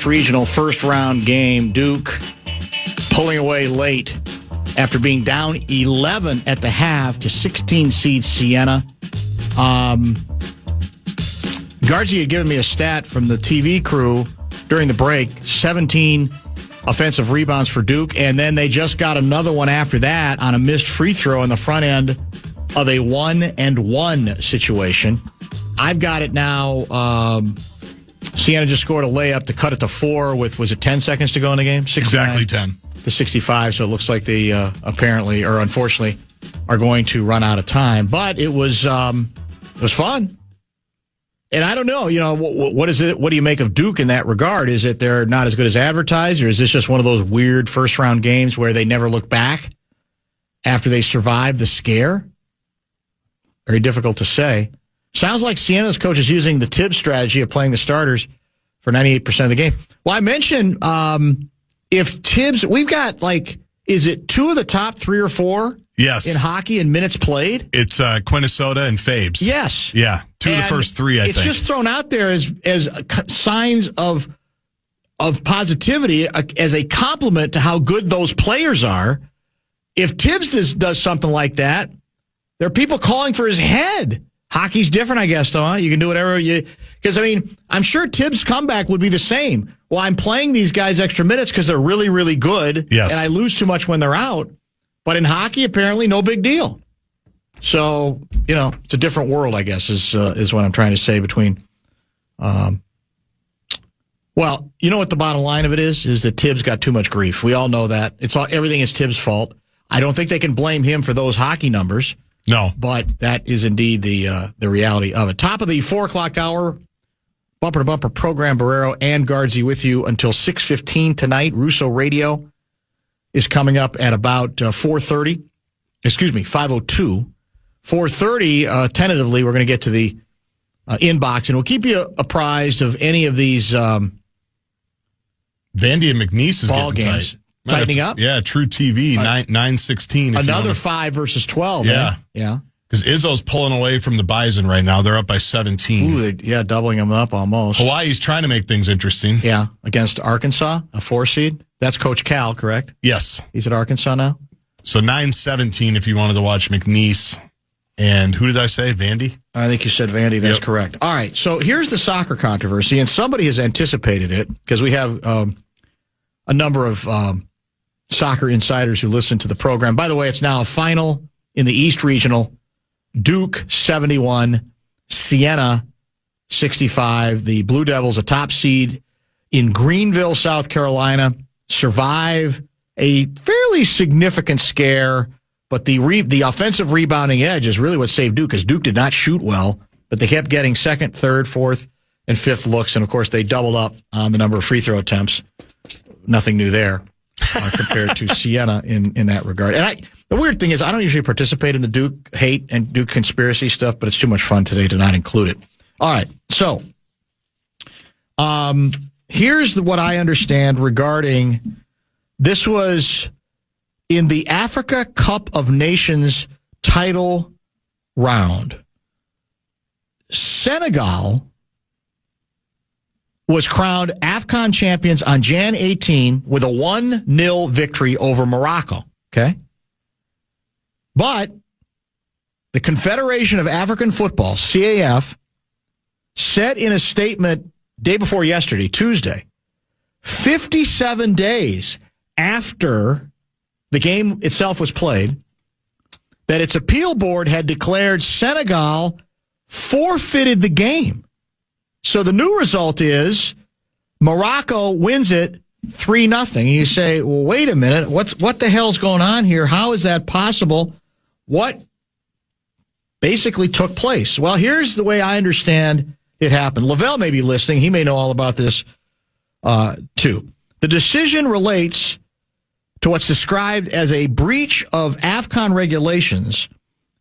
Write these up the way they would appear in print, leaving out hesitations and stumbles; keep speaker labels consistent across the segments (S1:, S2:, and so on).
S1: Regional first-round game. Duke pulling away late after being down 11 at the half to 16-seed Siena. Garzi had given me a stat from the TV crew during the break, 17 offensive rebounds for Duke, and then they just got another one after that on a missed free throw in the front end of a 1-and-1 situation. I've got it now. Siena just scored a layup to cut it to 4 with, was it 10 seconds to go in the game?
S2: Exactly 10.
S1: To 65, so it looks like they apparently, or unfortunately, are going to run out of time. But it was fun. And I don't know, what is it? What do you make of Duke in that regard? Is it they're not as good as advertised, or is this just one of those weird first-round games where they never look back after they survive the scare? Very difficult to say. Sounds like Siena's coach is using the Tibbs strategy of playing the starters for 98% of the game. Well, I mentioned if Tibbs, we've got is it 2 of the top 3 or 4?
S2: Yes.
S1: In hockey in minutes played?
S2: It's Quinnesota and Fabes.
S1: Yes.
S2: Yeah. 2 of the first 3, I think.
S1: It's just thrown out there as signs of positivity, as a compliment to how good those players are. If Tibbs does something like that, there are people calling for his head. Hockey's different, I guess, though. You can do whatever because, I'm sure Tibbs' comeback would be the same. Well, I'm playing these guys extra minutes because they're really, really good.
S2: Yes.
S1: And I lose too much when they're out. But in hockey, apparently, no big deal. So, it's a different world, I guess, is what I'm trying to say between. Well, you know what the bottom line of it is that Tibbs got too much grief. We all know that. Everything is Tibbs' fault. I don't think they can blame him for those hockey numbers.
S2: No.
S1: But that is indeed the reality of it. Top of the 4 o'clock hour, bumper-to-bumper program, Barrero and Garzi with you until 6:15 tonight. Russo Radio is coming up at about 4:30. Excuse me, 5:02. 4:30, tentatively, we're going to get to the inbox, and we'll keep you apprised of any of these
S2: Vandy and McNeese is
S1: ball
S2: getting
S1: games.
S2: tight.
S1: Tightening up?
S2: Yeah, True TV, 9-16.
S1: Another 5 versus 12.
S2: Yeah.
S1: Yeah.
S2: Because Izzo's pulling away from the Bison right now. They're up by 17.
S1: Ooh, doubling them up almost.
S2: Hawaii's trying to make things interesting.
S1: Yeah, against Arkansas, a 4 seed. That's Coach Cal, correct?
S2: Yes.
S1: He's at Arkansas now?
S2: So 9-17 if you wanted to watch McNeese. And who did I say? Vandy?
S1: I think you said Vandy. That's correct. All right, so here's the soccer controversy, and somebody has anticipated it because we have a number of soccer insiders who listen to the program. By the way, it's now a final in the East Regional. Duke 71, Siena 65. The Blue Devils, a top seed in Greenville, South Carolina, survive a fairly significant scare, but the offensive rebounding edge is really what saved Duke, because Duke did not shoot well, but they kept getting second, third, fourth, and fifth looks, and of course they doubled up on the number of free throw attempts. Nothing new there compared to Siena in that regard. And the weird thing is, I don't usually participate in the Duke hate and Duke conspiracy stuff, but it's too much fun today to not include it. All right, so here's what I understand regarding this was in the Africa Cup of Nations title round. Senegal was crowned AFCON champions on Jan 18 with a 1-0 victory over Morocco. Okay? But the Confederation of African Football, CAF, said in a statement day before yesterday, Tuesday, 57 days after the game itself was played, that its appeal board had declared Senegal forfeited the game. So the new result is Morocco wins it 3-0. And you say, well, wait a minute. What the hell's going on here? How is that possible? What basically took place? Well, here's the way I understand it happened. Lavelle may be listening. He may know all about this too. The decision relates to what's described as a breach of AFCON regulations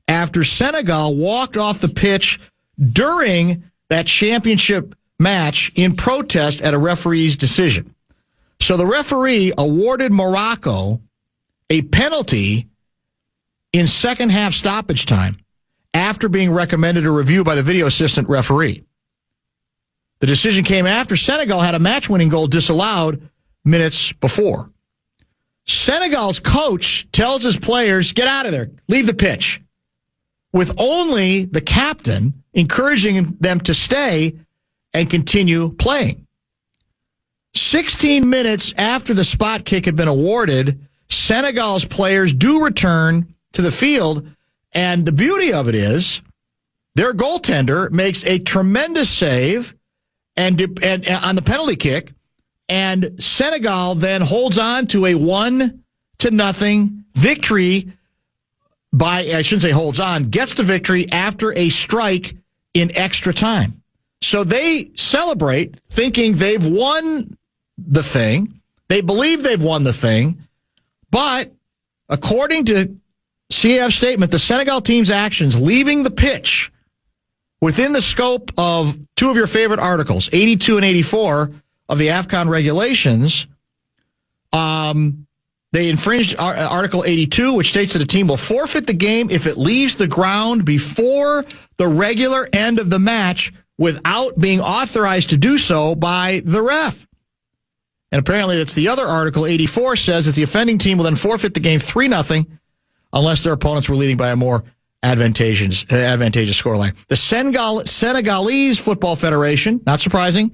S1: after Senegal walked off the pitch during that championship match in protest at a referee's decision. So the referee awarded Morocco a penalty in second half stoppage time after being recommended a review by the video assistant referee. The decision came after Senegal had a match-winning goal disallowed minutes before. Senegal's coach tells his players, get out of there, leave the pitch, with only the captain encouraging them to stay and continue playing. 16 minutes after the spot kick had been awarded, Senegal's players do return to the field, and the beauty of it is their goaltender makes a tremendous save and on the penalty kick, and Senegal then holds on to a 1-0 victory I shouldn't say holds on, gets the victory after a strike in extra time. So they celebrate thinking they've won the thing. They believe they've won the thing. But according to CAF's statement, the Senegal team's actions leaving the pitch within the scope of two of your favorite articles, 82 and 84 of the AFCON regulations, they infringed Article 82, which states that a team will forfeit the game if it leaves the ground before the regular end of the match without being authorized to do so by the ref. And apparently that's the other article. 84 says that the offending team will then forfeit the game 3-0 unless their opponents were leading by a more advantageous scoreline. The Senegalese Football Federation, not surprising,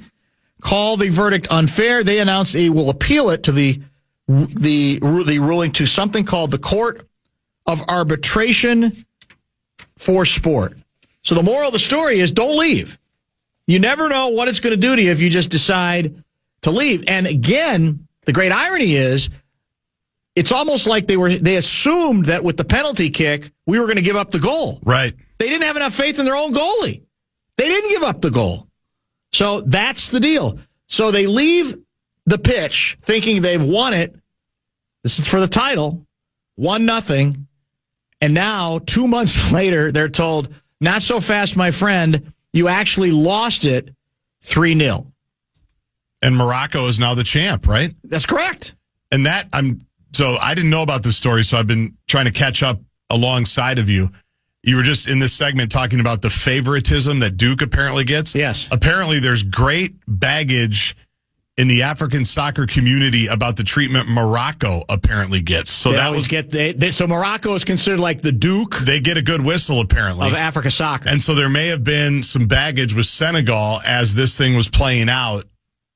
S1: called the verdict unfair. They announced they will appeal it to the ruling to something called the Court of Arbitration for Sport. So the moral of the story is don't leave. You never know what it's going to do to you if you just decide to leave. And again, the great irony is it's almost like they assumed that with the penalty kick, we were going to give up the goal.
S2: Right.
S1: They didn't have enough faith in their own goalie. They didn't give up the goal. So that's the deal. So they leave the pitch thinking they've won it. This is for the title, 1-0. And now, 2 months later, they're told, not so fast, my friend. You actually lost it 3-0.
S2: And Morocco is now the champ, right?
S1: That's correct.
S2: And so I didn't know about this story, so I've been trying to catch up alongside of you. You were just in this segment talking about the favoritism that Duke apparently gets.
S1: Yes.
S2: Apparently there's great baggage in the African soccer community about the treatment Morocco apparently gets. So
S1: so Morocco is considered like the Duke.
S2: They get a good whistle apparently
S1: of Africa soccer.
S2: And so there may have been some baggage with Senegal as this thing was playing out,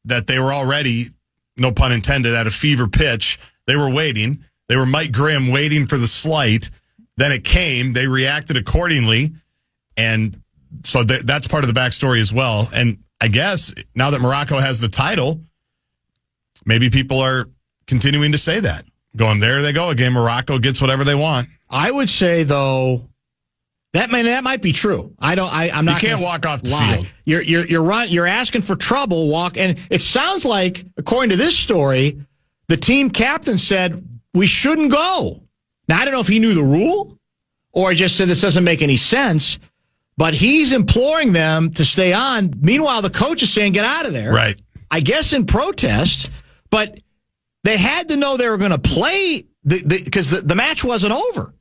S2: that they were already, no pun intended, at a fever pitch. They were waiting. They were Mike Grimm waiting for the slight. Then it came. They reacted accordingly. And so that's part of the backstory as well. And I guess now that Morocco has the title, maybe people are continuing to say that. Going, there they go again. Morocco gets whatever they want.
S1: I would say, though, that might be true. I'm not.
S2: You can't walk off the field.
S1: You're asking for trouble. And it sounds like, according to this story, the team captain said we shouldn't go. Now I don't know if he knew the rule or just said this doesn't make any sense. But he's imploring them to stay on. Meanwhile, the coach is saying, get out of there.
S2: Right.
S1: I guess in protest, but they had to know they were going to play because the match wasn't over.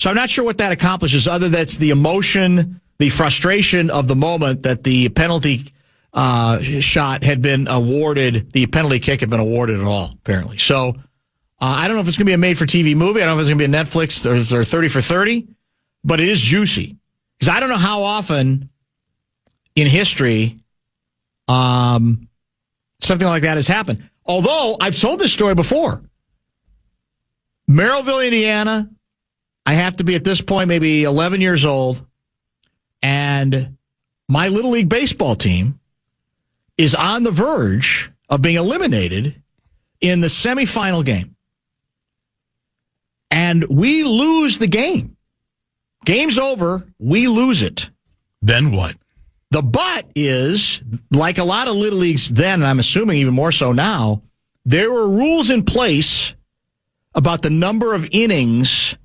S1: So I'm not sure what that accomplishes other than it's the emotion, the frustration of the moment that the penalty shot had been awarded, the penalty kick had been awarded at all, apparently. So I don't know if it's going to be a made-for-TV movie. I don't know if it's going to be a Netflix or 30 for 30, but it is juicy. Because I don't know how often in history something like that has happened. Although I've told this story before. Merrillville, Indiana, I have to be at this point maybe 11 years old, and my Little League baseball team is on the verge of being eliminated in the semifinal game. And we lose the game. Game's over. We lose it.
S2: Then what?
S1: The but is, like a lot of Little Leagues then, and I'm assuming even more so now, there were rules in place about the number of innings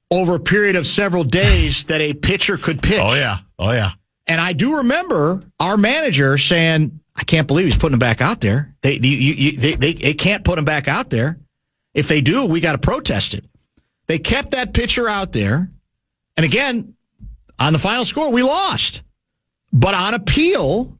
S1: over a period of several days that a pitcher could pitch.
S2: Oh, yeah.
S1: And I do remember our manager saying, I can't believe he's putting him back out there. They can't put him back out there. If they do, we got to protest it. They kept that pitcher out there. And again, on the final score, we lost. But on appeal,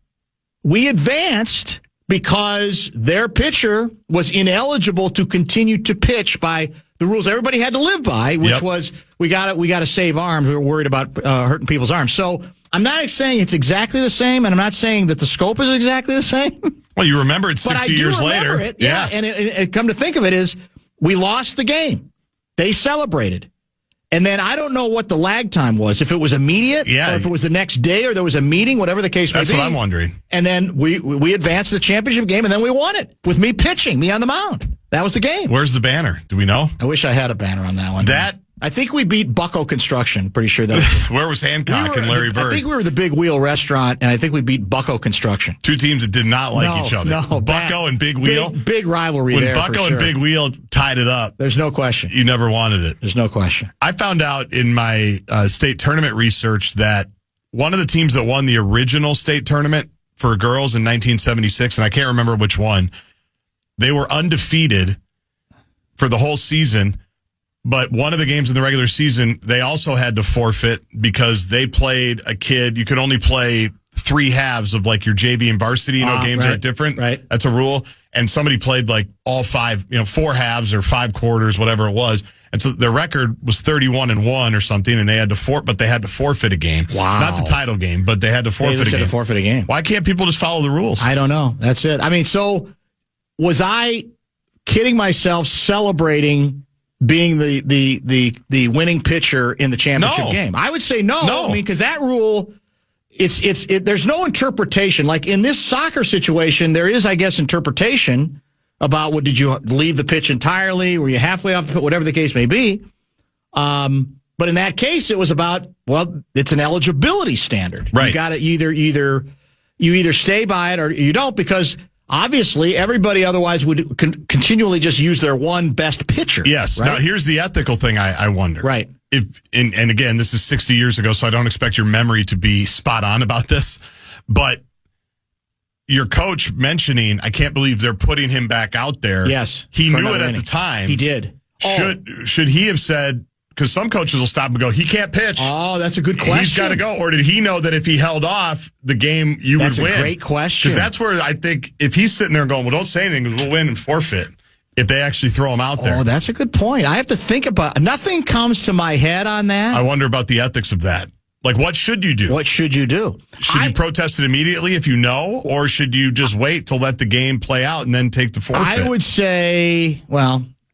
S1: we advanced because their pitcher was ineligible to continue to pitch by the rules everybody had to live by, which was we got to save arms. We were worried about hurting people's arms. So I'm not saying it's exactly the same, and I'm not saying that the scope is exactly the same.
S2: Well, you remember it 60 years later.
S1: It, yeah. And it come to think of it is we lost the game. They celebrated. And then I don't know what the lag time was, if it was immediate, or if it was the next day, or there was a meeting, whatever the case may be.
S2: That's what I'm wondering.
S1: And then we advanced the championship game, and then we won it with me pitching, me on the mound. That was the game.
S2: Where's the banner? Do we know?
S1: I wish I had a banner on that one. I think we beat Bucko Construction. Pretty sure that.
S2: Where was Hancock and Larry Bird?
S1: I think we were the Big Wheel Restaurant, and I think we beat Bucko Construction.
S2: Two teams that did not like each other.
S1: No,
S2: Bucko and Big Wheel.
S1: Big rivalry
S2: when
S1: there.
S2: When Bucko
S1: and
S2: Big Wheel tied it up.
S1: There's no question.
S2: You never wanted it.
S1: There's no question.
S2: I found out in my state tournament research that one of the teams that won the original state tournament for girls in 1976, and I can't remember which one, they were undefeated for the whole season. But one of the games in the regular season, they also had to forfeit because they played a kid. You could only play 3 halves of like your JV and varsity. Games are different.
S1: Right.
S2: That's a rule. And somebody played like all 5, 4 halves or 5 quarters, whatever it was. And so their record was 31-1 or something, and they had to forfeit a game.
S1: Wow.
S2: Not the title game, but they had to forfeit a game. Why can't people just follow the rules?
S1: I don't know. That's it. I mean, so was I kidding myself celebrating being the winning pitcher in the championship game? I would say no. I mean, because that rule, there's no interpretation. Like in this soccer situation, there is, I guess, interpretation about did you leave the pitch entirely? Were you halfway off the pitch? Whatever the case may be. But in that case, it was about, it's an eligibility standard.
S2: Right.
S1: You got to you either stay by it or you don't, because obviously, everybody otherwise would continually just use their one best pitcher.
S2: Yes. Right? Now, here's the ethical thing I wonder.
S1: Right.
S2: And again, this is 60 years ago, so I don't expect your memory to be spot on about this. But your coach mentioning, I can't believe they're putting him back out there.
S1: Yes.
S2: He knew it at the time.
S1: He did.
S2: Should he have said, because some coaches will stop and go, he can't pitch.
S1: Oh, that's a good question.
S2: He's got to go. Or did he know that if he held off the game, would win?
S1: That's a great question.
S2: Because that's where I think if he's sitting there going, well, don't say anything, we'll win and forfeit if they actually throw him out there.
S1: Oh, that's a good point. I have to think about nothing comes to my head on that.
S2: I wonder about the ethics of that. Like, what should you do?
S1: What should you do?
S2: Should you protest it immediately if you know, or should you just wait to let the game play out and then take the forfeit?
S1: I would say,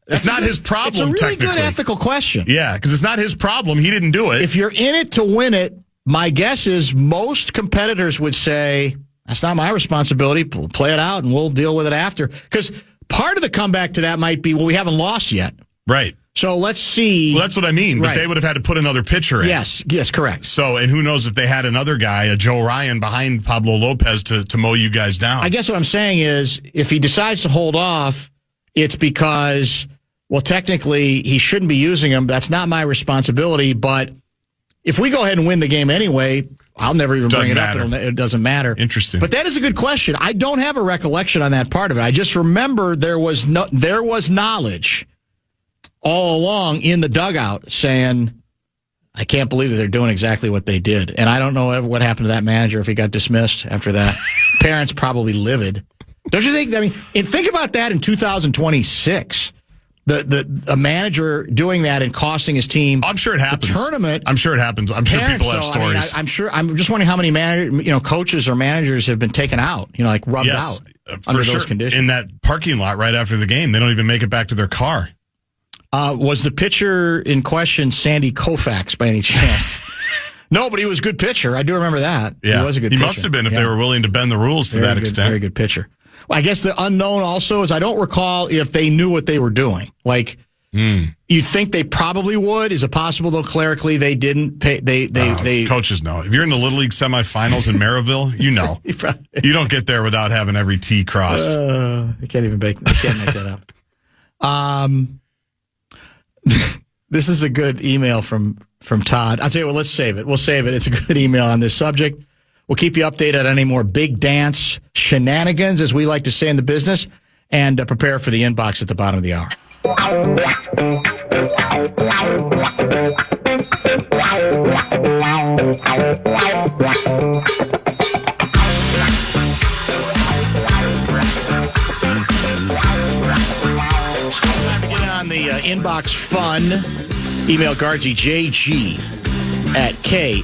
S2: it's not his problem.
S1: It's a really good ethical question.
S2: Yeah, because it's not his problem. He didn't do it.
S1: If you're in it to win it, my guess is most competitors would say, that's not my responsibility. Play it out and we'll deal with it after. Because part of the comeback to that might be, we haven't lost yet.
S2: Right.
S1: So let's see.
S2: Well, that's what I mean. But they would have had to put another pitcher in.
S1: Yes, correct.
S2: So, and who knows if they had another guy, a Joe Ryan behind Pablo Lopez to mow you guys down.
S1: I guess what I'm saying is, if he decides to hold off, it's because, technically he shouldn't be using him. That's not my responsibility. But if we go ahead and win the game anyway, I'll never even bring it up. It doesn't matter.
S2: Interesting.
S1: But that is a good question. I don't have a recollection on that part of it. I just remember there was knowledge all along in the dugout saying, I can't believe that they're doing exactly what they did. And I don't know what happened to that manager, if he got dismissed after that. Parents probably livid. Don't you think? I mean, and think about that in 2026. A manager doing that and costing his team.
S2: I'm sure it happens.
S1: The tournament.
S2: I'm sure it happens. I'm sure people have stories.
S1: I'm sure. I'm just wondering how many coaches or managers have been taken out. Rubbed out under those conditions.
S2: In that parking lot right after the game, they don't even make it back to their car.
S1: Was the pitcher in question Sandy Koufax by any chance? No, but he was a good pitcher. I do remember that.
S2: Yeah.
S1: He was a good pitcher.
S2: He must have been if they were willing to bend the rules to that extent.
S1: Very good pitcher. Well, I guess the unknown also is I don't recall if they knew what they were doing. Like, you think they probably would? Is it possible, though, clerically they didn't pay? They
S2: coaches know. If you're in the Little League semifinals in Maryville, you know. You don't get there without having every T crossed.
S1: You can't make that up. This is a good email from Todd. I'll tell you what, let's save it. We'll save it. It's a good email on this subject. We'll keep you updated on any more big dance shenanigans, as we like to say in the business, and prepare for the inbox at the bottom of the hour. the inbox fun. Email Guardsy, JG at KFAN.com.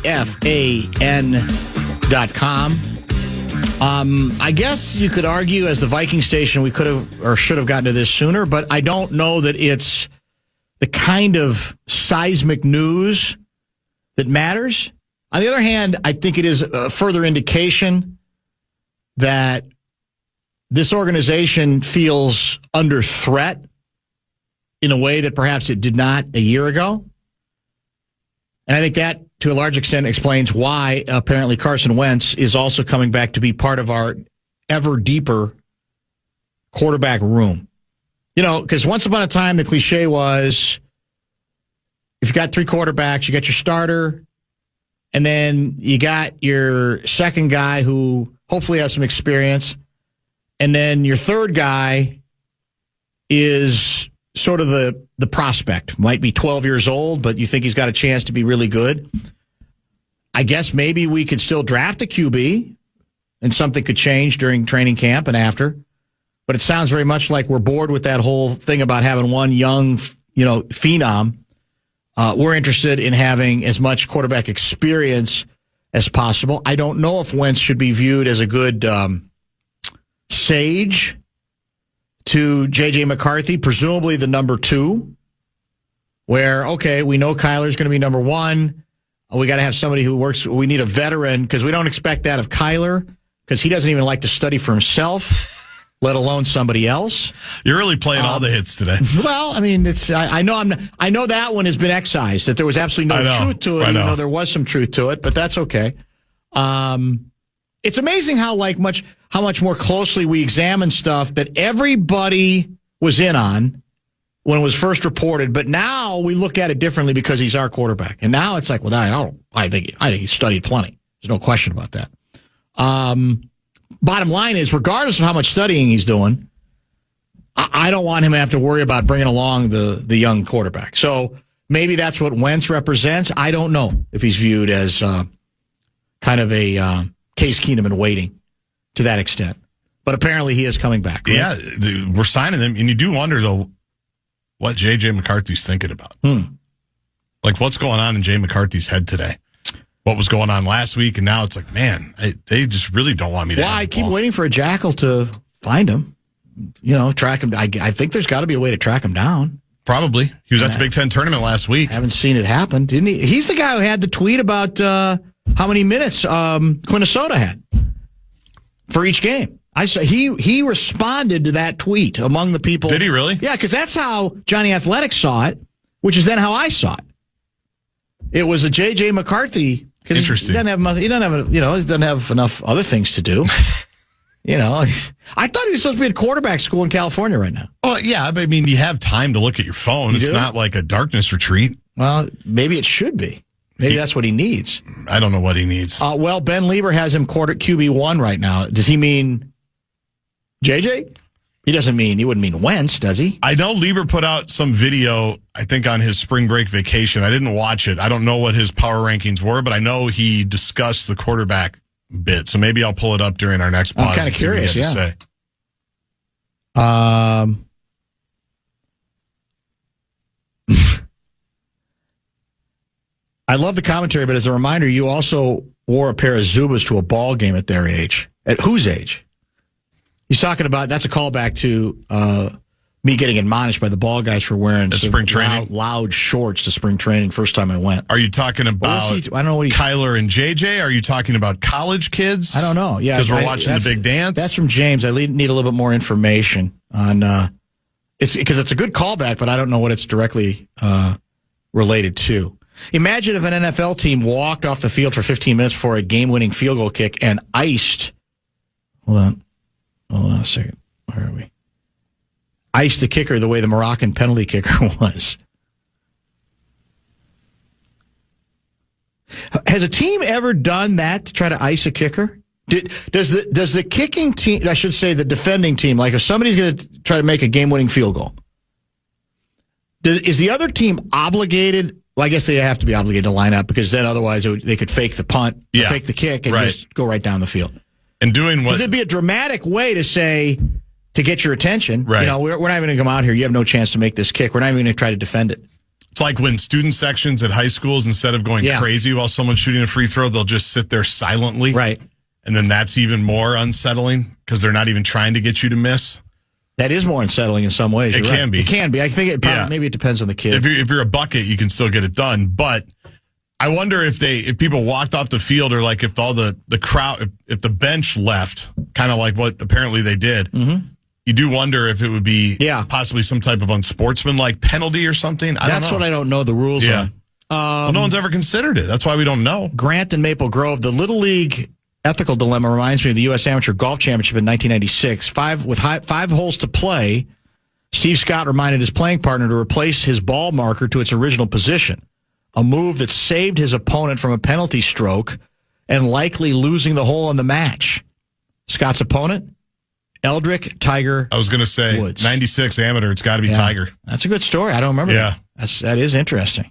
S1: I guess you could argue as the Viking station we could have or should have gotten to this sooner, but I don't know that it's the kind of seismic news that matters. On the other hand, I think it is a further indication that this organization feels under threat in a way that perhaps it did not a year ago. And I think that, to a large extent, explains why apparently Carson Wentz is also coming back to be part of our ever deeper quarterback room. You know, because once upon a time, the cliche was, if you got three quarterbacks, you got your starter, and then you got your second guy who hopefully has some experience, and then your third guy is sort of the prospect. Might be 12 years old, but you think he's got a chance to be really good. I guess maybe we could still draft a QB, and something could change during training camp and after. But it sounds very much like we're bored with that whole thing about having one young, phenom. We're interested in having as much quarterback experience as possible. I don't know if Wentz should be viewed as a good sage to J.J. McCarthy, presumably the number 2, where, okay, we know Kyler's going to be number 1. We got to have somebody who works. We need a veteran because we don't expect that of Kyler because he doesn't even like to study for himself, let alone somebody else.
S2: You're really playing all the hits today.
S1: Well, I mean, I know that one has been excised, that there was absolutely no truth to it, even though there was some truth to it, but that's okay. It's amazing how much more closely we examine stuff that everybody was in on when it was first reported, but now we look at it differently because he's our quarterback. And now it's like, well, I think he studied plenty. There's no question about that. Bottom line is, regardless of how much studying he's doing, I don't want him to have to worry about bringing along the young quarterback. So maybe that's what Wentz represents. I don't know if he's viewed as kind of a Case Keenum in waiting to that extent. But apparently he is coming back. Right?
S2: Yeah, we're signing him. And you do wonder, though, what J.J. McCarthy's thinking about. Like, what's going on in Jay McCarthy's head today? What was going on last week, and now it's like, man, they just really don't want me to.
S1: Well, I keep waiting for a jackal to find him. Track him. I think there's got to be a way to track him down.
S2: Probably. He was at the Big Ten tournament last week.
S1: I haven't seen it happen, didn't he? He's the guy who had the tweet about how many minutes Minnesota had for each game. I saw he responded to that tweet among the people.
S2: Did he really?
S1: Yeah, because that's how Johnny Athletic saw it, which is then how I saw it. It was a J.J. McCarthy.
S2: Interesting.
S1: He doesn't have enough other things to do. I thought he was supposed to be at quarterback school in California right now.
S2: Oh, yeah. I mean, you have time to look at your phone. It's not like a darkness retreat.
S1: Well, maybe it should be. Maybe that's what he needs.
S2: I don't know what he needs.
S1: Well, Ben Lieber has him QB1 right now. Does he mean JJ? He wouldn't mean Wentz, does he?
S2: I know Lieber put out some video, I think, on his spring break vacation. I didn't watch it. I don't know what his power rankings were, but I know he discussed the quarterback bit. So maybe I'll pull it up during our next pause.
S1: I'm kind of curious, yeah.
S2: Say.
S1: I love the commentary, but as a reminder, you also wore a pair of Zubas to a ball game at their age. At whose age? He's talking about, that's a callback to me getting admonished by the ball guys for wearing
S2: spring training
S1: loud shorts to spring training first time I went.
S2: Are you talking about
S1: I don't know what
S2: Kyler and JJ? Are you talking about college kids?
S1: I don't know. Yeah,
S2: because we're watching the big dance.
S1: That's from James. I need a little bit more information on it's because it's a good callback, but I don't know what it's directly related to. Imagine if an NFL team walked off the field for 15 minutes for a game-winning field goal kick and iced. Hold on a second. Where are we? Iced the kicker the way the Moroccan penalty kicker was. Has a team ever done that to try to ice a kicker? Does the kicking team, I should say the defending team, like if somebody's going to try to make a game-winning field goal, is the other team obligated? Well, I guess they have to be obligated to line up because then otherwise they could fake the punt, fake the kick, and just go right down the field.
S2: And doing what?
S1: Because it'd be a dramatic way to say, to get your attention.
S2: Right.
S1: We're not even going to come out here. You have no chance to make this kick. We're not even going to try to defend it.
S2: It's like when student sections at high schools, instead of going crazy while someone's shooting a free throw, they'll just sit there silently.
S1: Right.
S2: And then that's even more unsettling because they're not even trying to get you to miss.
S1: That is more unsettling in some ways.
S2: It can be.
S1: It can be. I think maybe it depends on the kid.
S2: If you're a bucket, you can still get it done. But I wonder if people walked off the field, or like if all the crowd, if the bench left, kind of like what apparently they did. Mm-hmm. You do wonder if it would be possibly some type of unsportsmanlike penalty or something.
S1: That's what I don't know the rules on.
S2: Well, no one's ever considered it. That's why we don't know.
S1: Grant and Maple Grove, the Little League ethical dilemma reminds me of the U.S. Amateur Golf Championship in 1996. Five holes to play, Steve Scott reminded his playing partner to replace his ball marker to its original position, a move that saved his opponent from a penalty stroke and likely losing the hole in the match. Scott's opponent? Eldrick Tiger.
S2: I was going to say
S1: Woods.
S2: 96 amateur. It's got to be Tiger.
S1: That's a good story. I don't remember.
S2: Yeah,
S1: that is interesting.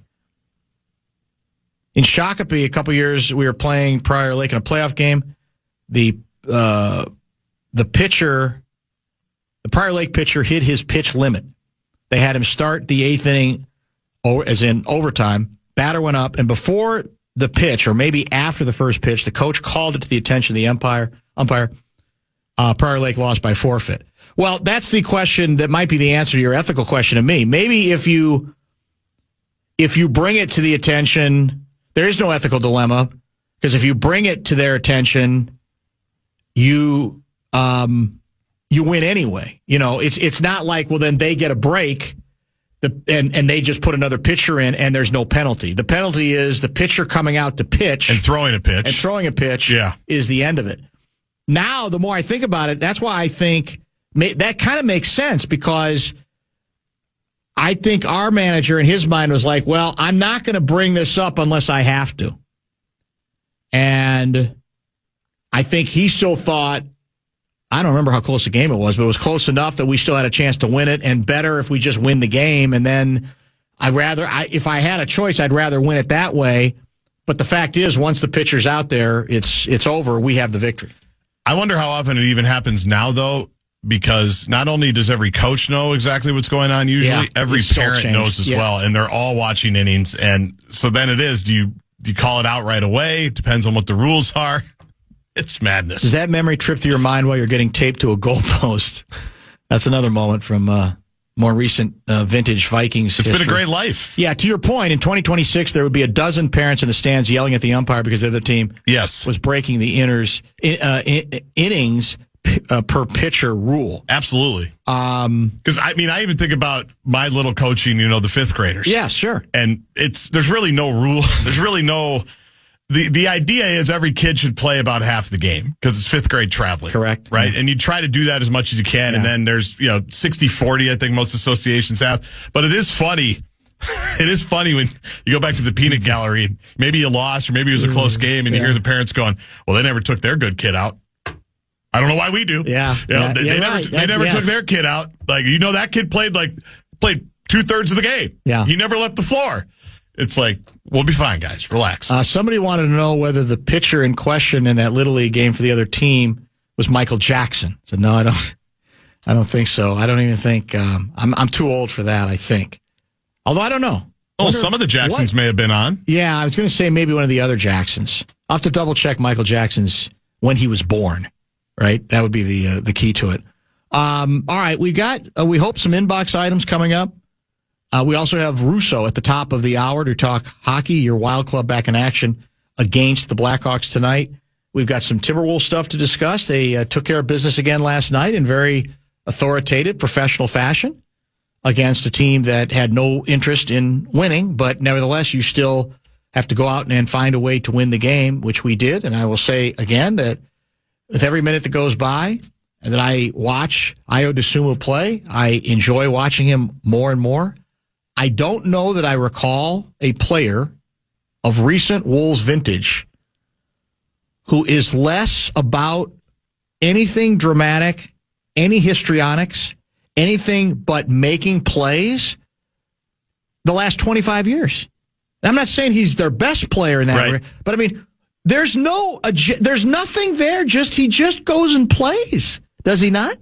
S1: In Shakopee, a couple years we were playing Prior Lake in a playoff game. The Prior Lake pitcher hit his pitch limit. They had him start the eighth inning, as in overtime. Batter went up, and before the pitch, or maybe after the first pitch, the coach called it to the attention of the umpire. Prior Lake lost by forfeit. Well, that's the question that might be the answer to your ethical question to me. Maybe if you bring it to the attention, there is no ethical dilemma, because if you bring it to their attention, you win anyway. It's not like, well, then they get a break and they just put another pitcher in and there's no penalty. The penalty is the pitcher coming out to pitch
S2: and throwing a pitch.
S1: Is the end of it. Now, the more I think about it, that's why I think that kind of makes sense, because I think our manager in his mind was like, well, I'm not going to bring this up unless I have to. And I think he still thought, I don't remember how close the game it was, but it was close enough that we still had a chance to win it, and better if we just win the game. And then if I had a choice, I'd rather win it that way. But the fact is, once the pitcher's out there, it's over. We have the victory.
S2: I wonder how often it even happens now, though, because not only does every coach know exactly what's going on, usually every parent knows as well, and they're all watching innings. And so then it is, do you call it out right away? It depends on what the rules are. It's madness.
S1: Does that memory trip through your mind while you're getting taped to a goalpost? That's another moment from more recent vintage Vikings history.
S2: Been a great life.
S1: Yeah, to your point, in 2026, there would be a dozen parents in the stands yelling at the umpire because the other team was breaking the innings per pitcher rule.
S2: Absolutely. Because, I even think about my little coaching, the fifth graders.
S1: Yeah, sure.
S2: And there's really no rule. There's really no... The idea is every kid should play about half the game because it's fifth grade traveling.
S1: Correct.
S2: Right? Yeah. And you try to do that as much as you can. Yeah. And then there's, 60-40, I think most associations have. But it is funny. It is funny when you go back to the peanut gallery. Maybe you lost, or maybe it was a close game, and you hear the parents going, well, they never took their good kid out. I don't know why we do.
S1: Yeah.
S2: They never took their kid out. Like, that kid played 2/3 of the game.
S1: Yeah.
S2: He never left the floor. It's like, we'll be fine, guys. Relax.
S1: Somebody wanted to know whether the pitcher in question in that Little League game for the other team was Michael Jackson. So no, I don't think so. I don't even think I'm too old for that, I think. Although I don't know.
S2: Some of the Jacksons may have been on.
S1: Yeah, I was going to say maybe one of the other Jacksons. I'll have to double check Michael Jackson's when he was born. Right, that would be the key to it. All right, we got we hope some inbox items coming up. We also have Russo at the top of the hour to talk hockey, your Wild Club back in action against the Blackhawks tonight. We've got some Timberwolves stuff to discuss. They took care of business again last night in very authoritative, professional fashion against a team that had no interest in winning, but nevertheless, you still have to go out and find a way to win the game, which we did. And I will say again that with every minute that goes by and that I watch Ayo Dosunmu play, I enjoy watching him more and more. I don't know that I recall a player of recent Wolves vintage who is less about anything dramatic, any histrionics, anything but making plays the last 25 years. And I'm not saying he's their best player in that area, but there's nothing there. He just goes and plays. Does he not?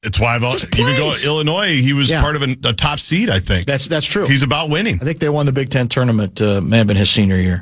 S2: It's why even go Illinois, he was part of a top seed, I think.
S1: That's true.
S2: He's about winning.
S1: I think they won the Big Ten tournament, may have been his senior year.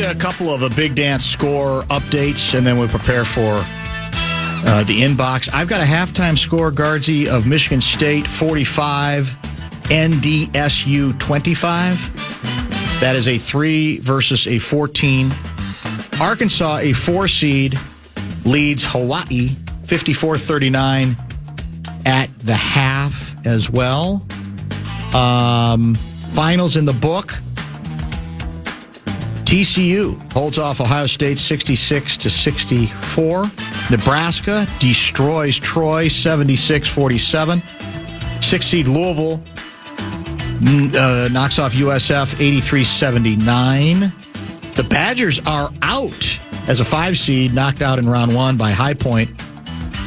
S1: A couple of the Big Dance score updates, and then we prepare for the inbox. I've got a halftime score, Guardsy, of Michigan State 45, NDSU 25. That is a 3 versus a 14. Arkansas, a 4 seed, leads Hawaii 54-39 at the half as well. Finals in the book. TCU holds off Ohio State 66-64. Nebraska destroys Troy 76-47. 6 seed Louisville knocks off USF 83-79. The Badgers are out as a 5 seed, knocked out in round 1 by High Point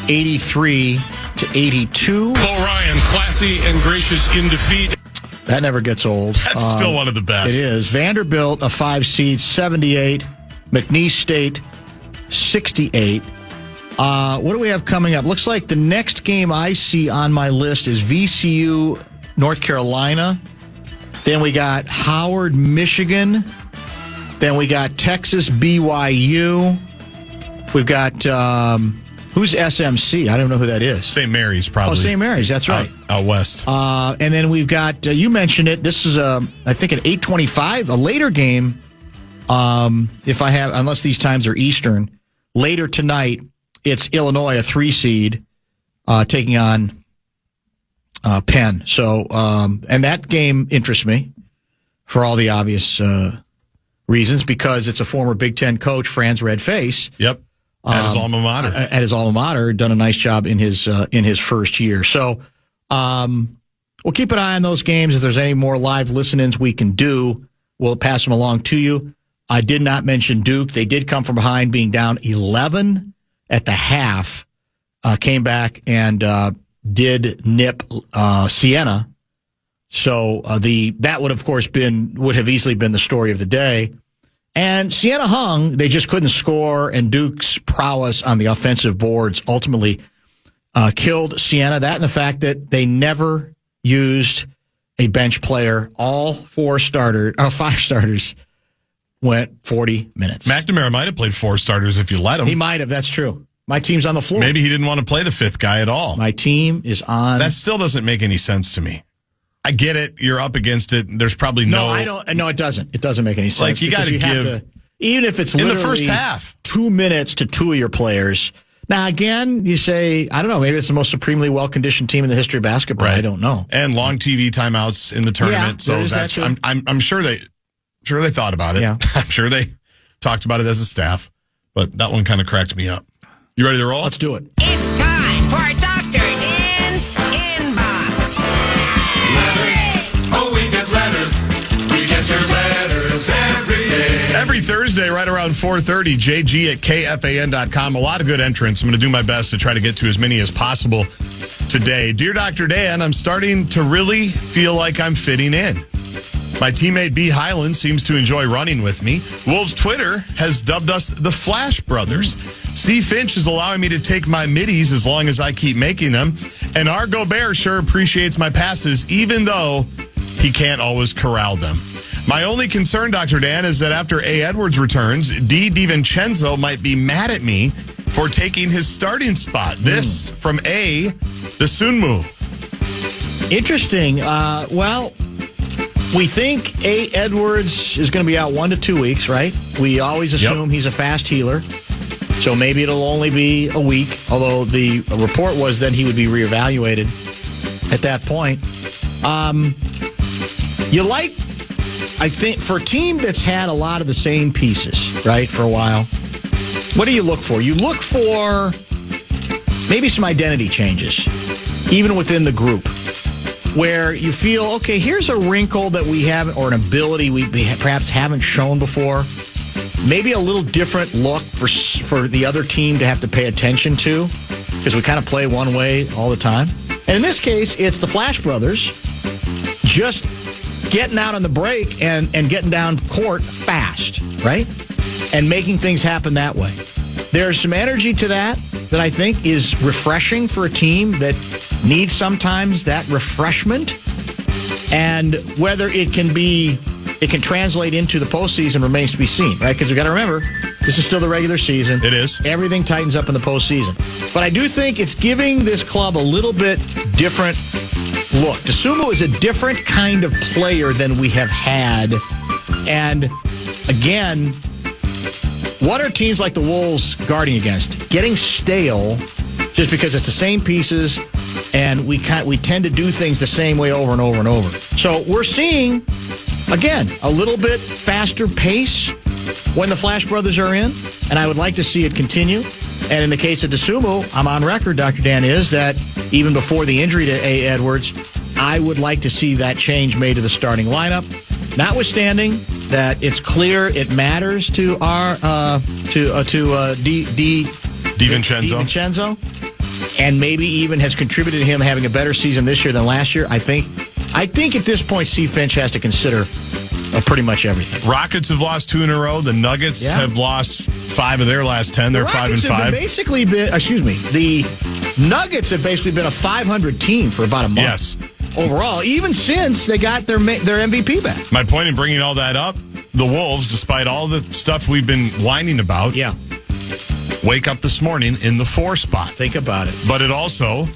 S1: 83-82.
S3: Ryan, classy and gracious in defeat.
S1: That never gets old.
S2: That's still one of the best.
S1: It is. Vanderbilt, a 5 seed, 78. McNeese State, 68. What do we have coming up? Looks like the next game I see on my list is VCU, North Carolina. Then we got Howard, Michigan. Then we got Texas, BYU. We've got, who's SMC? I don't know who that is.
S2: St. Mary's, probably.
S1: Oh, St. Mary's, that's right.
S2: Out west.
S1: And then we've got, you mentioned it, this is, I think, an 8:25, a later game, unless these times are Eastern. Later tonight, it's Illinois, a 3 seed, taking on Penn. So, and that game interests me for all the obvious reasons, because it's a former Big Ten coach, Franz Red Face.
S2: Yep. At his alma mater.
S1: At his alma mater, done a nice job in his first year. So we'll keep an eye on those games. If there's any more live listen-ins we can do, we'll pass them along to you. I did not mention Duke. They did come from behind, being down 11 at the half, came back and did nip Siena. So that would, of course, would have easily been the story of the day. And Siena hung. They just couldn't score, and Duke's prowess on the offensive boards ultimately killed Siena. That and the fact that they never used a bench player. All 5 starters went 40 minutes.
S2: McNamara might have played 4 starters if you let him.
S1: He might have. That's true. My team's on the floor.
S2: Maybe he didn't want to play the 5th guy at all.
S1: My team is on.
S2: That still doesn't make any sense to me. I get it. You're up against it. There's probably no.
S1: I don't. No, it doesn't. It doesn't make any sense.
S2: Like, you got to give.
S1: Even if it's
S2: in
S1: literally
S2: the first half,
S1: 2 minutes to 2 of your players. Now, again, you say, I don't know, maybe it's the most supremely well-conditioned team in the history of basketball. Right. I don't know.
S2: And long TV timeouts in the tournament.
S1: Yeah,
S2: so that's. I'm sure they thought about it. Yeah. I'm sure they talked about it as a staff. But that one kind of cracked me up. You ready to roll?
S1: Let's do it.
S4: It's time for Dr. Dan's Inbox.
S3: Letters. Oh, we get letters. We get your letters every day.
S2: Every Thursday, right around 4:30, JG at KFAN.com. A lot of good entrants. I'm going to do my best to try to get to as many as possible today. Dear Dr. Dan, I'm starting to really feel like I'm fitting in. My teammate B. Highland seems to enjoy running with me. Wolves Twitter has dubbed us the Flash Brothers. C. Finch is allowing me to take my middies as long as I keep making them. And R. Gobert sure appreciates my passes, even though he can't always corral them. My only concern, Dr. Dan, is that after A. Edwards returns, D. DiVincenzo might be mad at me for taking his starting spot. This from A. the Sunmu.
S1: Interesting. Well, we think A. Edwards is going to be out 1 to 2 weeks, right? We always assume he's a fast healer. So maybe it'll only be a week, although the report was that he would be reevaluated at that point. You like, I think, for a team that's had a lot of the same pieces, right, for a while, what do you look for? You look for maybe some identity changes, even within the group, where you feel, okay, here's a wrinkle that we haven't, or an ability we perhaps haven't shown before. Maybe a little different look for the other team to have to pay attention to, because we kind of play one way all the time. And in this case, it's the Flash Brothers just getting out on the break and getting down court fast, right? And making things happen that way. There's some energy to that I think is refreshing for a team that needs sometimes that refreshment. And whether it can translate into the postseason remains to be seen, right? Because we've got to remember, this is still the regular season.
S2: It is.
S1: Everything tightens up in the postseason. But I do think it's giving this club a little bit different look. DeSumo is a different kind of player than we have had. And again, what are teams like the Wolves guarding against? Getting stale just because it's the same pieces and we tend to do things the same way over and over and over. So we're seeing, again, a little bit faster pace when the Flash Brothers are in, and I would like to see it continue. And in the case of DeSumo, I'm on record, Dr. Dan, is that even before the injury to A. Edwards, I would like to see that change made to the starting lineup, notwithstanding that it's clear it matters to our DiVincenzo, and maybe even has contributed to him having a better season this year than last year. I think at this point, Steve Finch has to consider pretty much everything.
S2: Rockets have lost 2 in a row. The Nuggets have lost 5 of their last 10. They're 5-5.
S1: The Nuggets have basically been a 500 team for about a month.
S2: Yes.
S1: Overall, even since they got their MVP back.
S2: My point in bringing all that up, the Wolves, despite all the stuff we've been whining about, wake up this morning in the 4 spot.
S1: Think about it.
S2: But it also,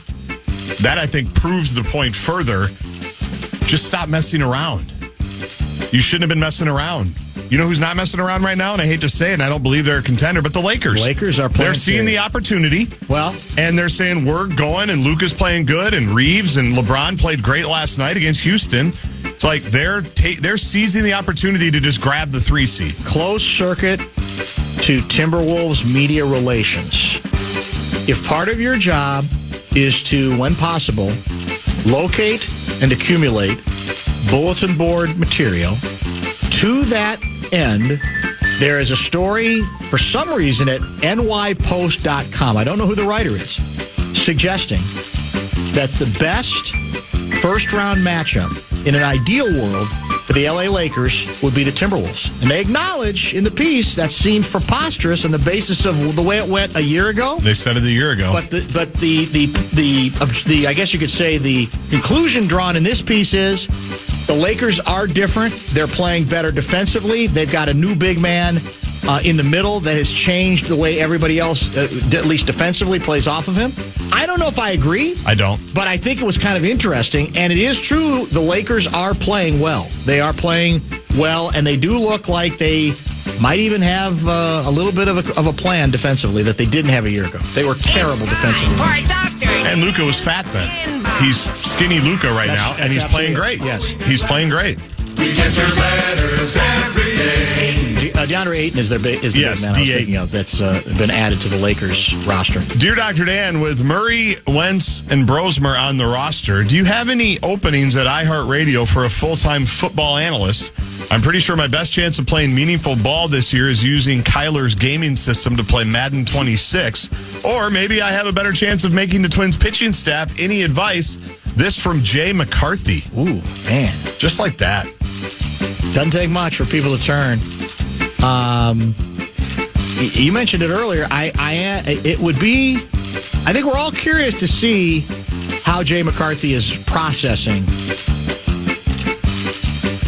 S2: that I think proves the point further, just stop messing around. You shouldn't have been messing around. You know who's not messing around right now? And I hate to say it, and I don't believe they're a contender, but the Lakers.
S1: The Lakers are playing.
S2: They're seeing the opportunity.
S1: Well,
S2: and they're saying, we're going, and Luka's playing good, and Reeves and LeBron played great last night against Houston. It's like they're seizing the opportunity to just grab the 3 seed.
S1: Closed circuit to Timberwolves media relations. If part of your job is to, when possible, locate and accumulate bulletin board material, to that end, there is a story, for some reason, at nypost.com. I don't know who the writer is, suggesting that the best first-round matchup in an ideal world for the LA Lakers would be the Timberwolves. And they acknowledge in the piece that seems preposterous on the basis of the way it went a year ago.
S2: They said it a year ago.
S1: But the I guess you could say the conclusion drawn in this piece is the Lakers are different. They're playing better defensively. They've got a new big man in the middle that has changed the way everybody else, at least defensively, plays off of him. I don't know if I agree.
S2: I don't.
S1: But I think it was kind of interesting. And it is true, the Lakers are playing well. They are playing well, and they do look like they might even have a little bit of a plan defensively that they didn't have a year ago. They were terrible defensively.
S2: And Luka was fat then. He's skinny Luka right now, and he's playing great.
S1: Yes.
S2: He's playing great.
S3: We get your letters every day.
S1: DeAndre Ayton is the big man I was thinking of that's been added to the Lakers roster.
S2: Dear Dr. Dan, with Murray, Wentz, and Brosmer on the roster, do you have any openings at iHeartRadio for a full-time football analyst? I'm pretty sure my best chance of playing meaningful ball this year is using Kyler's gaming system to play Madden 26. Or maybe I have a better chance of making the Twins pitching staff. Any advice? This from Jay McCarthy.
S1: Ooh, man.
S2: Just like that.
S1: Doesn't take much for people to turn. You mentioned it earlier. It would be. I think we're all curious to see how Jay McCarthy is processing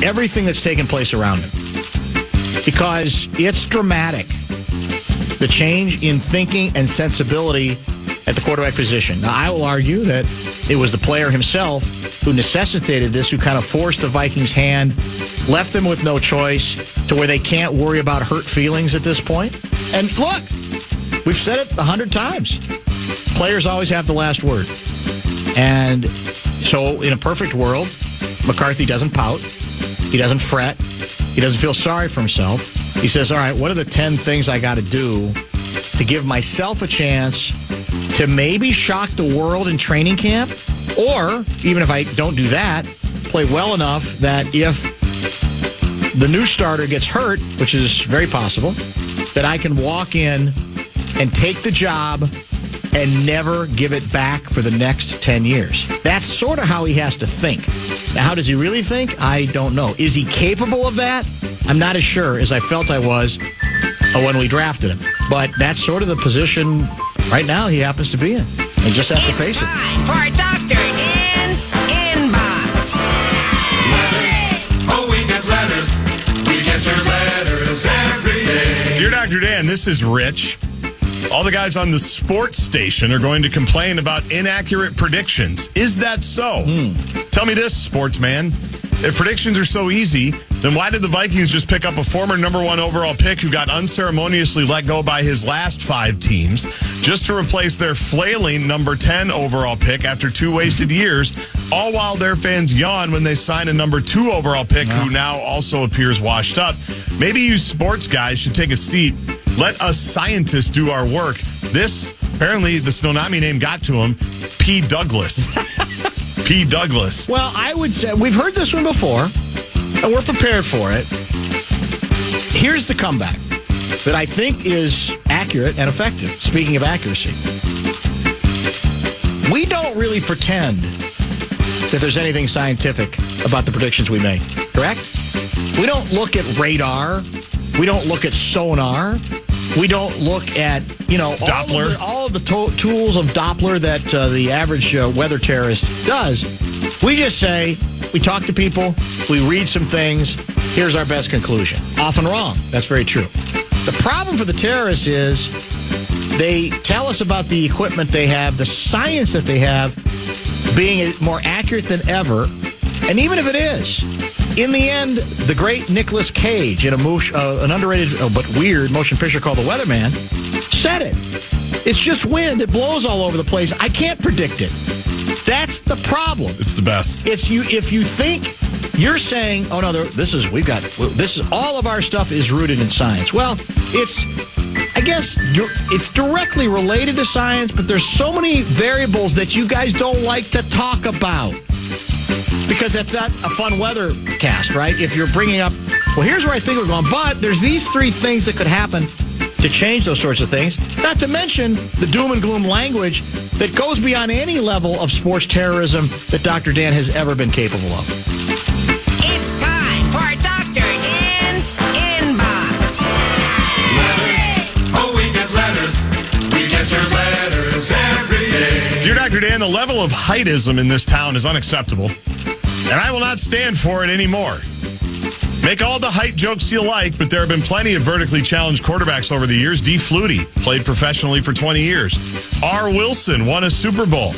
S1: everything that's taken place around him, because it's dramatic. The change in thinking and sensibility at the quarterback position. Now, I will argue that it was the player himself who necessitated this, who kind of forced the Vikings' hand, left them with no choice, to where they can't worry about hurt feelings at this point. And look, we've said it 100 times. Players always have the last word. And so in a perfect world, McCarthy doesn't pout. He doesn't fret. He doesn't feel sorry for himself. He says, all right, what are the 10 things I got to do to give myself a chance to maybe shock the world in training camp? Or, even if I don't do that, play well enough that if the new starter gets hurt, which is very possible, that I can walk in and take the job and never give it back for the next 10 years. That's sort of how he has to think. Now, how does he really think? I don't know. Is he capable of that? I'm not as sure as I felt I was when we drafted him. But that's sort of the position right now he happens to be in. And just have to face it.
S4: It's time for Dr. Dan's Inbox.
S3: Oh, we get letters. We get your letters every day.
S2: Dear Dr. Dan, this is Rich. All the guys on the sports station are going to complain about inaccurate predictions. Is that so? Tell me this, sportsman. If predictions are so easy, then why did the Vikings just pick up a former number 1 overall pick who got unceremoniously let go by his last 5 teams just to replace their flailing number 10 overall pick after 2 wasted years, all while their fans yawn when they sign a number 2 overall pick who now also appears washed up? Maybe you sports guys should take a seat. Let us scientists do our work. This, apparently, the Stonami name got to him, P. Douglas. P. Douglas.
S1: Well, I would say we've heard this one before, and we're prepared for it. Here's the comeback that I think is accurate and effective. Speaking of accuracy, we don't really pretend that there's anything scientific about the predictions we make, correct? We don't look at radar. We don't look at sonar. We don't look at,
S2: Doppler.
S1: all of the tools of Doppler that the average weather terrorist does. We just say, we talk to people, we read some things, here's our best conclusion. Often wrong. That's very true. The problem for the terrorists is they tell us about the equipment they have, the science that they have, being more accurate than ever. And even if it is, in the end, the great Nicolas Cage in an underrated but weird motion picture called The Weatherman said it. It's just wind. It blows all over the place. I can't predict it. That's the problem.
S2: It's the best.
S1: It's you. If you think you're saying, "Oh no, this is all of our stuff is rooted in science." Well, I guess it's directly related to science, but there's so many variables that you guys don't like to talk about. Because that's not a fun weather cast, right? If you're bringing up, well, here's where I think we're going, but there's these 3 things that could happen to change those sorts of things. Not to mention the doom and gloom language that goes beyond any level of sports terrorism that Dr. Dan has ever been capable of.
S4: It's time for Dr. Dan's Inbox.
S3: Oh, we get letters. We get your letters every day.
S2: Dear Dr. Dan, the level of heightism in this town is unacceptable, and I will not stand for it anymore. Make all the height jokes you like, but there have been plenty of vertically challenged quarterbacks over the years. D. Flutie played professionally for 20 years. R. Wilson won a Super Bowl.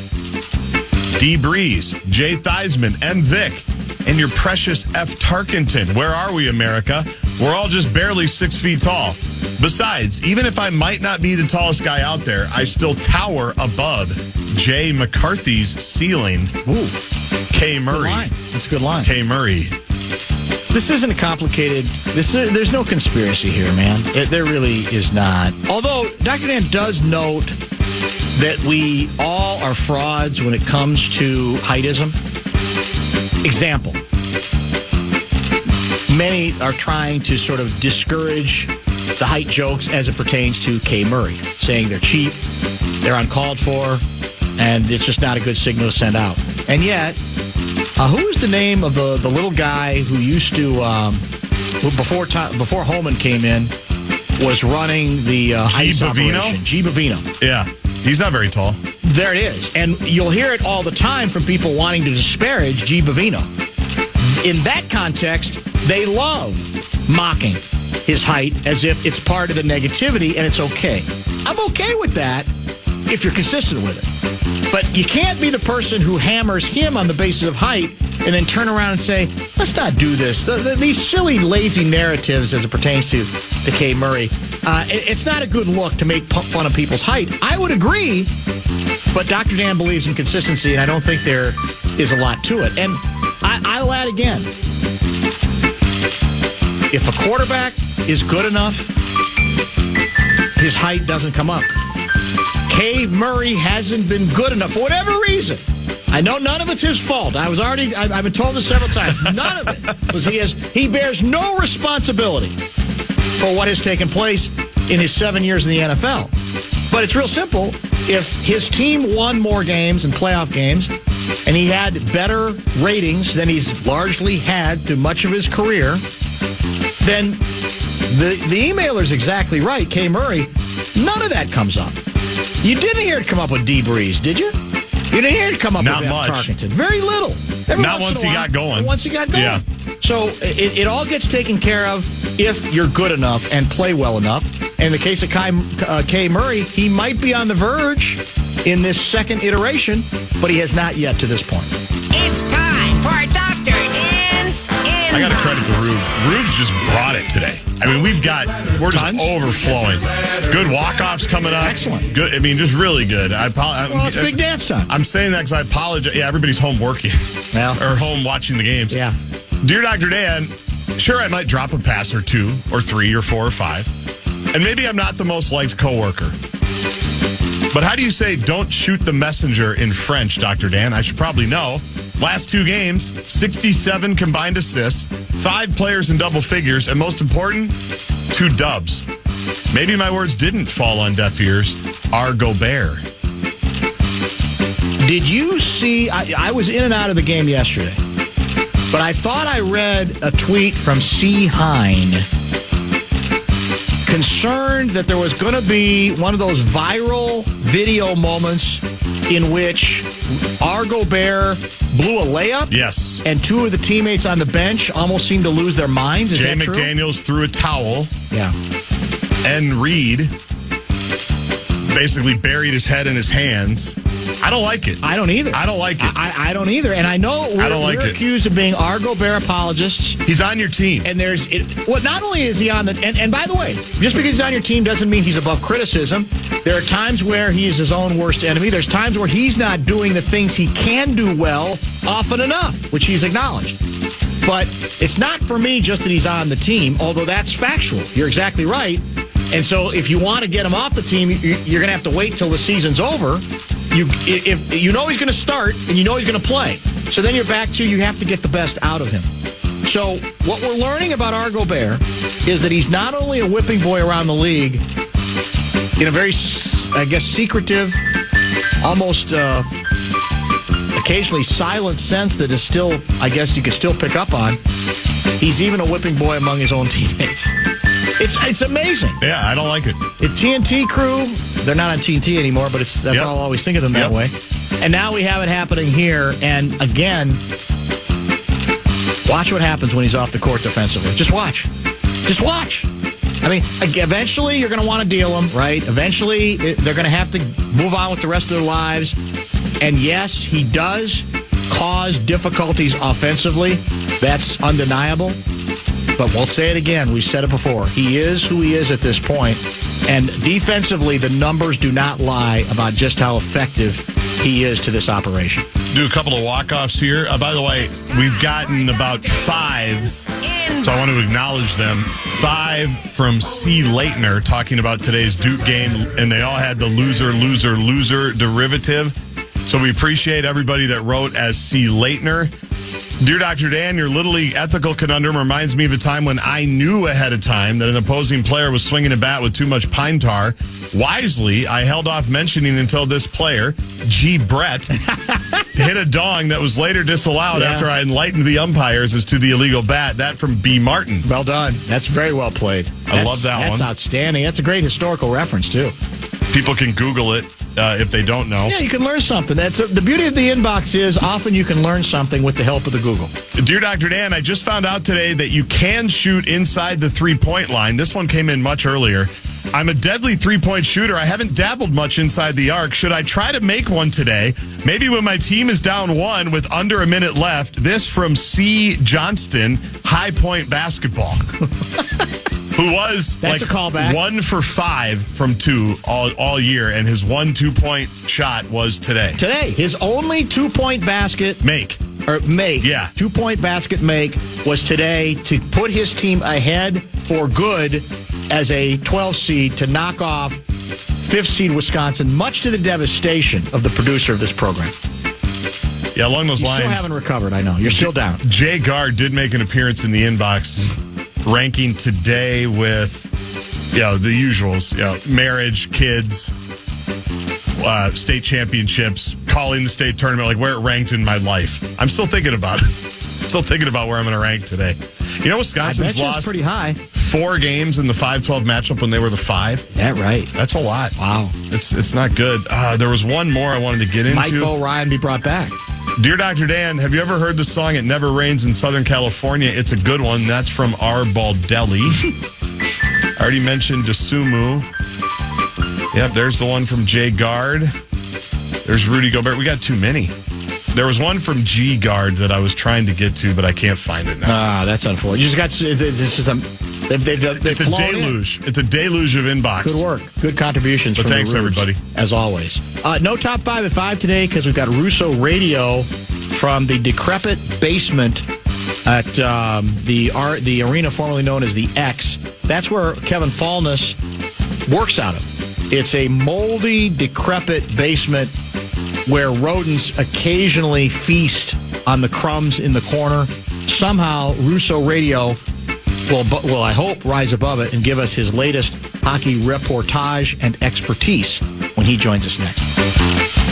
S2: D. Breeze, Jay Theismann, M. Vick, and your precious F. Tarkenton. Where are we, America? We're all just barely 6 feet tall. Besides, even if I might not be the tallest guy out there, I still tower above Jay McCarthy's ceiling.
S1: Ooh,
S2: K. Murray.
S1: good line. That's a good line.
S2: K. Murray.
S1: This isn't a complicated. There's no conspiracy here, man. There really is not. Although Dr. Dan does note that we all are frauds when it comes to heightism. Example. Many are trying to sort of discourage the height jokes as it pertains to K. Murray, saying they're cheap, they're uncalled for, and it's just not a good signal to send out. And yet, who was the name of the little guy who used to, before Holman came in, was running the ice operation? G. Bavino.
S2: Yeah, he's not very tall.
S1: There it is. And you'll hear it all the time from people wanting to disparage G. Bavino. In that context, they love mocking his height as if it's part of the negativity and it's okay. I'm okay with that if you're consistent with it. But you can't be the person who hammers him on the basis of height and then turn around and say, let's not do this. These silly, lazy narratives as it pertains to K. Murray, it's not a good look to make fun of people's height. I would agree, but Dr. Dan believes in consistency, and I don't think there is a lot to it. And I'll add again, if a quarterback is good enough, his height doesn't come up. K. Murray hasn't been good enough for whatever reason. I know none of it's his fault. I've been told this several times. None of it. Because he bears no responsibility for what has taken place in his 7 years in the NFL. But it's real simple. If his team won more games and playoff games, and he had better ratings than he's largely had through much of his career, then the emailer's exactly right, K. Murray, none of that comes up. You didn't hear it come up with D. Breeze, did you? You didn't hear it come up
S2: Not
S1: with
S2: much.
S1: Tarkenton. Very little.
S2: Not once he got going.
S1: Once he got going.
S2: Yeah.
S1: So it all gets taken care of if you're good enough and play well enough. And in the case of K. Murray, he might be on the verge in this second iteration, but he has not yet to this point.
S4: It's time for Dr. Dan's Inbox.
S2: I got to credit the Rube. Rube's just brought it today. I mean, we're just
S1: Tons?
S2: overflowing. Good walk-offs coming up.
S1: Excellent.
S2: Good. I mean, just really good.
S1: Well, it's big dance time.
S2: I'm saying that because I apologize. Yeah, everybody's home working.
S1: Well,
S2: or home watching the games.
S1: Yeah.
S2: Dear Dr. Dan, sure, I might drop a pass or 2 or 3 or 4 or 5. And maybe I'm not the most liked coworker. But how do you say don't shoot the messenger in French, Dr. Dan? I should probably know. Last 2 games, 67 combined assists, 5 players in double figures, and most important, 2 dubs. Maybe my words didn't fall on deaf ears. Gobert.
S1: Did you see? I was in and out of the game yesterday, but I thought I read a tweet from C. Hine concerned that there was going to be one of those viral video moments in which Gobert blew a layup.
S2: Yes.
S1: And 2 of the teammates on the bench almost seemed to lose their minds. Is
S2: Jay
S1: that true?
S2: McDaniels threw a towel.
S1: Yeah.
S2: And Reed basically buried his head in his hands. I don't like it.
S1: I don't either.
S2: I don't like it.
S1: I don't either. And I know we're accused of being Gobert apologists.
S2: He's on your team.
S1: And not only is he on the, and by the way, just because he's on your team doesn't mean he's above criticism. There are times where he is his own worst enemy. There's times where he's not doing the things he can do well often enough, which he's acknowledged. But it's not for me just that he's on the team, although that's factual. You're exactly right. And so if you want to get him off the team, you're going to have to wait till the season's over. If you know he's going to start and you know he's going to play. So then you're back to you have to get the best out of him. So what we're learning about Gobert is that he's not only a whipping boy around the league in a very, I guess, secretive, almost occasionally silent sense that is still, I guess you could still pick up on. He's even a whipping boy among his own teammates. It's amazing.
S2: Yeah, I don't like it.
S1: It's TNT crew. They're not on TNT anymore, but that's
S2: Yep.
S1: all I always think of them that way. And now we have it happening here. And again, watch what happens when he's off the court defensively. Just watch. Just watch. I mean, eventually you're going to want to deal him, right? Eventually they're going to have to move on with the rest of their lives. And yes, he does cause difficulties offensively. That's undeniable. But we'll say it again. We've said it before. He is who he is at this point. And defensively, the numbers do not lie about just how effective he is to this operation.
S2: Do a couple of walk-offs here. By the way, we've gotten about 5, so I want to acknowledge them. 5 from C. Leitner talking about today's Duke game, and they all had the loser derivative. So we appreciate everybody that wrote as C. Leitner. Dear Dr. Dan, your Little League ethical conundrum reminds me of a time when I knew ahead of time that an opposing player was swinging a bat with too much pine tar. Wisely, I held off mentioning until this player, G. Brett, hit a dong that was later disallowed after I enlightened the umpires as to the illegal bat. That from B. Martin.
S1: Well done. That's very well played.
S2: I love that one.
S1: That's outstanding. That's a great historical reference, too.
S2: People can Google it if they don't know.
S1: Yeah, you can learn something. The beauty of the inbox is often you can learn something with the help of the Google.
S2: Dear Dr. Dan, I just found out today that you can shoot inside the three-point line. This one came in much earlier. I'm a deadly three-point shooter. I haven't dabbled much inside the arc. Should I try to make one today? Maybe when my team is down 1 with under a minute left. This from C. Johnston, High Point Basketball. Who was
S1: That's a callback.
S2: 1 for 5 from 2 all year, and his 1 2-point shot was today.
S1: Today, his only 2-point basket
S2: Make.
S1: or make,
S2: Yeah.
S1: 2-point basket make was today to put his team ahead for good as a 12 seed to knock off 5th seed Wisconsin, much to the devastation of the producer of this program.
S2: Yeah, along those
S1: You
S2: lines.
S1: still haven't recovered, I know. You're still down.
S2: Jay Gard did make an appearance in the inbox, ranking today with, the usuals, marriage, kids, state championships, calling the state tournament, like where it ranked in my life. I'm still thinking about it. Still thinking about where I'm going to rank today. You know,
S1: I
S2: Wisconsin's
S1: bet you it's
S2: lost
S1: pretty high.
S2: 4 games in the 5-12 matchup when they were the 5.
S1: Yeah, right.
S2: That's a lot.
S1: Wow.
S2: It's not good. There was one more I wanted to get into.
S1: Might Bo Ryan be brought back?
S2: Dear Dr. Dan, have you ever heard the song It Never Rains in Southern California? It's a good one. That's from R. Baldelli. I already mentioned Desumu. Yep, there's the one from Jay Gard. There's Rudy Gobert. We got too many. There was one from G Gard that I was trying to get to, but I can't find it now.
S1: That's unfortunate. You just got it's just they've
S2: It's a deluge. It's a deluge of inbox.
S1: Good work. Good contributions
S2: But
S1: from
S2: thanks,
S1: the Rubes,
S2: everybody.
S1: as always. No top 5 at 5 today because we've got Russo Radio from the decrepit basement at the arena formerly known as the X. That's where Kevin Fallness works out of. It's a moldy, decrepit basement where rodents occasionally feast on the crumbs in the corner. Somehow, Russo Radio will, I hope, rise above it and give us his latest hockey reportage and expertise when he joins us next.